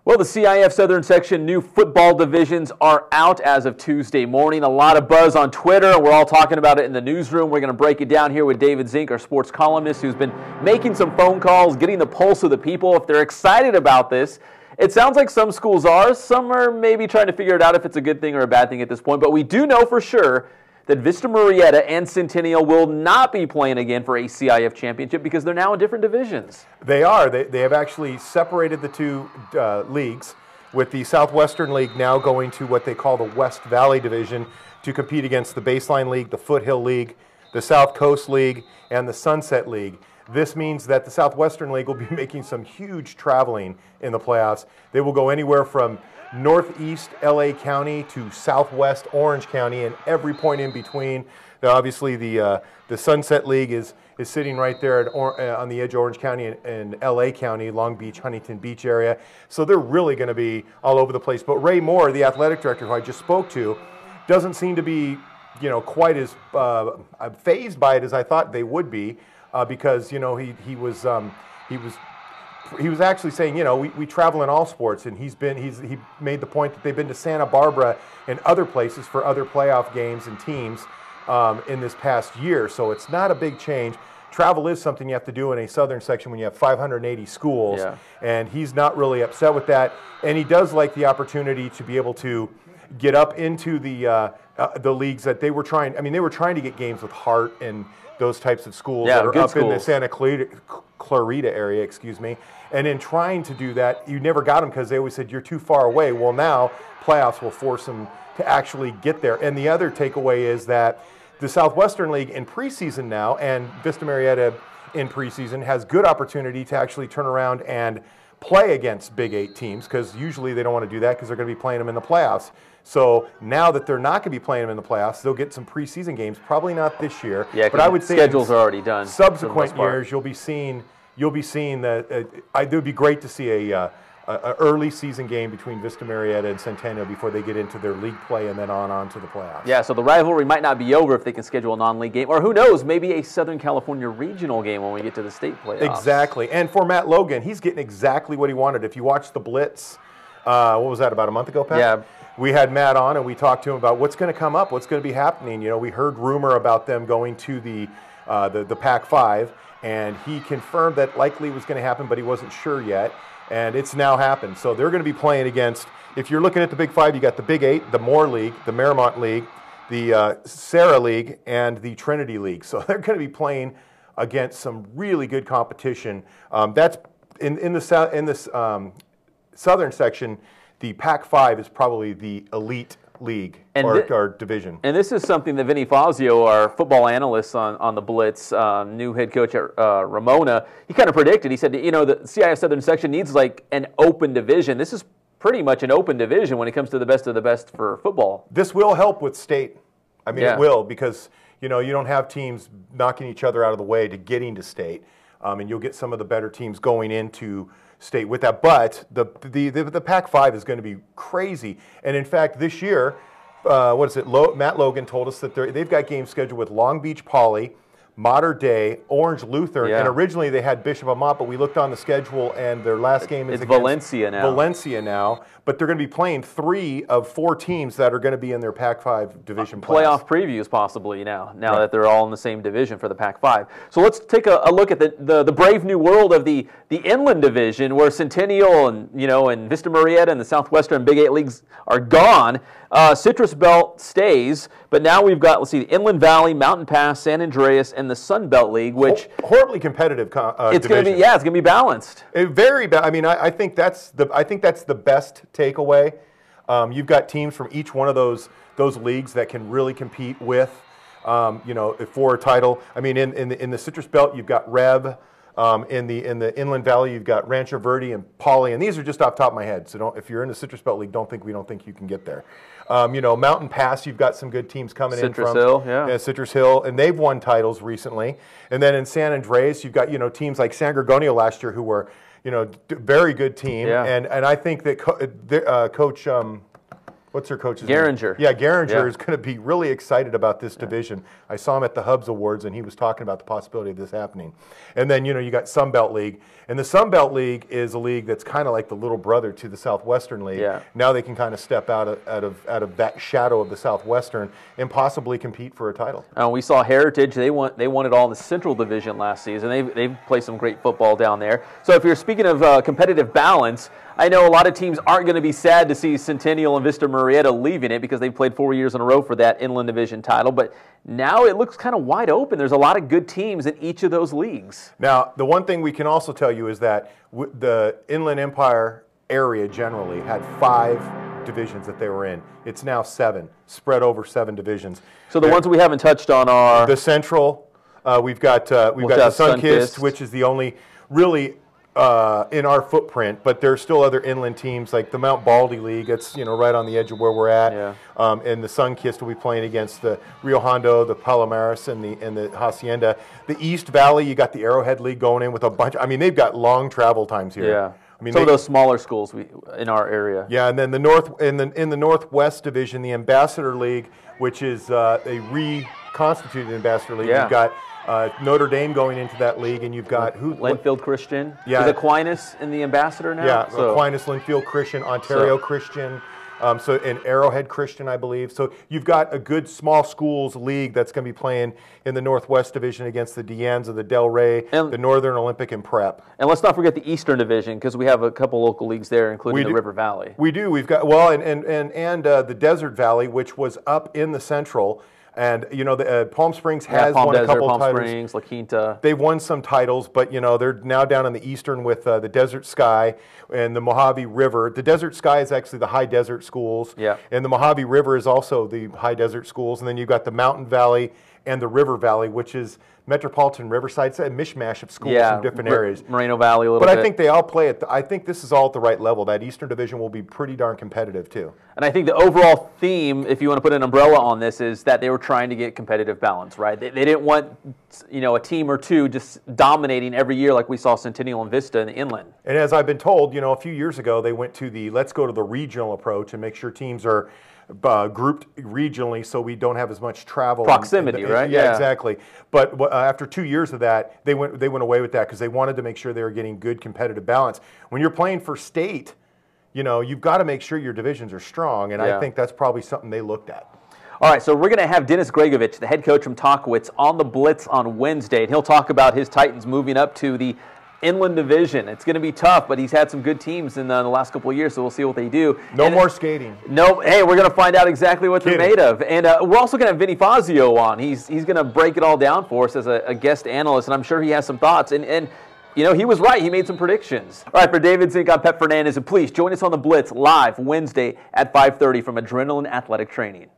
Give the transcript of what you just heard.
Well, the CIF Southern Section new football divisions are out as of Tuesday morning. A lot of buzz on Twitter. We're all talking about it in the newsroom. We're going to break it down here with David Zink, our sports columnist, who's been making some phone calls, getting the pulse of the people. If they're excited about this, it sounds like some schools are. Some are maybe trying to figure it out if it's a good thing or a bad thing at this point. But we do know for sure that Vista Marietta and Centennial will not be playing again for a CIF championship because they're now in different divisions. They are. They have actually separated the two leagues, with the Southwestern League now going to what they call the West Valley Division to compete against the Baseline League, the Foothill League, the South Coast League, and the Sunset League. This means that the Southwestern League will be making some huge traveling in the playoffs. They will go anywhere from northeast LA County to southwest Orange County and every point in between. Now, obviously, the Sunset League is sitting right there on the edge of Orange County and LA County, Long Beach, Huntington Beach area. So they're really going to be all over the place. But Ray Moore, the athletic director who I just spoke to, doesn't seem to be, quite as fazed by it as I thought they would be, because he was actually saying, we travel in all sports, and he made the point that they've been to Santa Barbara and other places for other playoff games and teams in this past year. So it's not a big change. Travel is something you have to do in a Southern Section when you have 580 schools, and he's not really upset with that. And he does like the opportunity to be able to get up into the leagues that they were trying. I mean, they were trying to get games with Hart and those types of schools that are up schools in the Santa Clarita area, and in trying to do that, you never got them because they always said you're too far away. Well, now playoffs will force them to actually get there. And the other takeaway is that the Southwestern League in preseason now, and Vista Marietta in preseason, has good opportunity to actually turn around and play against Big VIII teams, because usually they don't want to do that because they're going to be playing them in the playoffs. So now that they're not going to be playing them in the playoffs, they'll get some preseason games. Probably not this year, but I would say schedules are already done. Subsequent years, you'll be seeing that. It would be great to see a early season game between Vista Marietta and Centennial before they get into their league play and then on to the playoffs. Yeah, so the rivalry might not be over if they can schedule a non-league game, or who knows, maybe a Southern California regional game when we get to the state playoffs. Exactly, and for Matt Logan, he's getting exactly what he wanted. If you watch the Blitz, what was that, about a month ago, Pat? Yeah. We had Matt on and we talked to him about what's going to come up, what's going to be happening. We heard rumor about them going to the Pac-5, and he confirmed that likely was going to happen, but he wasn't sure yet. And it's now happened. So they're going to be playing against, if you're looking at the Big Five, you got the Big VIII, the Moore League, the Marymount League, the Sarah League, and the Trinity League. So they're going to be playing against some really good competition. That's in this Southern Section. The Pac-5 is probably the elite league or division. And this is something that Vinny Fazio, our football analyst on the Blitz, new head coach at Ramona, he kind of predicted. He said, the CIF Southern Section needs like an open division. This is pretty much an open division when it comes to the best of the best for football. This will help with state. I mean, it will, because you don't have teams knocking each other out of the way to getting to state, and you'll get some of the better teams going into state with that. But the Pac-5 is going to be crazy. And in fact, this year, Matt Logan told us that they've got games scheduled with Long Beach Poly, Mater Dei, Orange Lutheran, and originally they had Bishop Amat, but we looked on the schedule and their last game is against Valencia now. But they're going to be playing 3 of 4 teams that are going to be in their Pac-5 division playoff previews possibly now that they're all in the same division for the Pac-5. So let's take a look at the brave new world of the Inland Division, where Centennial and Vista Marietta and the Southwestern Big VIII leagues are gone. Citrus Belt stays, but now we've got, the Inland Valley, Mountain Pass, San Andreas, and the Sun Belt League, which horribly competitive it's going to be. Yeah, it's going to be balanced. I mean, I think that's the best takeaway. You've got teams from each one of those leagues that can really compete with, for a title. I mean, in the Citrus Belt, you've got Rev. In the Inland Valley, you've got Rancho Verde and Poly, and these are just off the top of my head. So if you're in the Citrus Belt League, we don't think you can get there. Mountain Pass, you've got some good teams coming in from Citrus Hill, and they've won titles recently. And then in San Andreas, you've got teams like San Gorgonio last year, who were very good team. And I think that Coach What's their coach's Gehringer. name? Yeah, Gehringer is going to be really excited about this division. I saw him at the Hubs Awards, and he was talking about the possibility of this happening. And then, you got Sun Belt League. And the Sun Belt League is a league that's kind of like the little brother to the Southwestern League. Yeah. Now they can kind of step out of that shadow of the Southwestern and possibly compete for a title. We saw Heritage. They won it all in the Central Division last season. They've played some great football down there. So if you're speaking of competitive balance, I know a lot of teams aren't going to be sad to see Centennial and Vista Marietta leaving it because they've played 4 years in a row for that Inland Division title. But now it looks kind of wide open. There's a lot of good teams in each of those leagues. Now, the one thing we can also tell you is that the Inland Empire area generally had 5 divisions that they were in. It's now 7, spread over 7 divisions. So the ones we haven't touched on are the Central. We've got the Sunkist, which is the only really in our footprint, but there's still other inland teams like the Mount Baldy League. It's right on the edge of where we're at. Yeah. And the Sunkist will be playing against the Rio Hondo, the Palomares, and the Hacienda. The East Valley, you got the Arrowhead League going in with a bunch. I mean, they've got long travel times here. Yeah. I mean, some of those smaller schools in our area. Yeah, and then in the Northwest Division, the Ambassador League, which is a reconstituted Ambassador League. Yeah. You've got Notre Dame going into that league, and you've got Linfield Christian. Yeah. Is Aquinas in the Ambassador now? Yeah, Aquinas, Linfield Christian, Ontario Christian, and Arrowhead Christian, I believe. So you've got a good small schools league that's going to be playing in the Northwest Division against the Deanza, the Del Rey, the Northern Olympic, and Prep. And let's not forget the Eastern Division because we have a couple local leagues there, including the River Valley. We do. We've got and the Desert Valley, which was up in the Central. And the Palm Springs has won a couple Palm titles. Springs, La Quinta. They've won some titles, but they're now down in the Eastern with the Desert Sky and the Mojave River. The Desert Sky is actually the high desert schools, and the Mojave River is also the high desert schools. And then you've got the Mountain Valley and the River Valley, which is Metropolitan Riverside. It's a mishmash of schools from different areas. Moreno Valley a little bit. But I think they all play at I think this is all at the right level. That Eastern Division will be pretty darn competitive too. And I think the overall theme, if you want to put an umbrella on this, is that they were trying to get competitive balance, right? They didn't want a team or two just dominating every year like we saw Centennial and Vista in the Inland. And as I've been told, a few years ago, they went to let's go to the regional approach and make sure teams are grouped regionally so we don't have as much travel. Proximity, right? Yeah, exactly. But after 2 years of that, they went away with that because they wanted to make sure they were getting good competitive balance. When you're playing for state, you've got to make sure your divisions are strong, and I think that's probably something they looked at. All right, so we're going to have Dennis Gregovich, the head coach from Tockwitz, on the Blitz on Wednesday, and he'll talk about his Titans moving up to the Inland Division. It's going to be tough, but he's had some good teams in the last couple of years, so we'll see what they do. No more skating. No, hey, we're going to find out exactly what they're made of. And we're also going to have Vinny Fazio on. He's going to break it all down for us as a guest analyst, and I'm sure he has some thoughts. And he was right. He made some predictions. All right, for David Zink, I'm Pep Fernandez, and please join us on the Blitz live Wednesday at 5:30 from Adrenaline Athletic Training.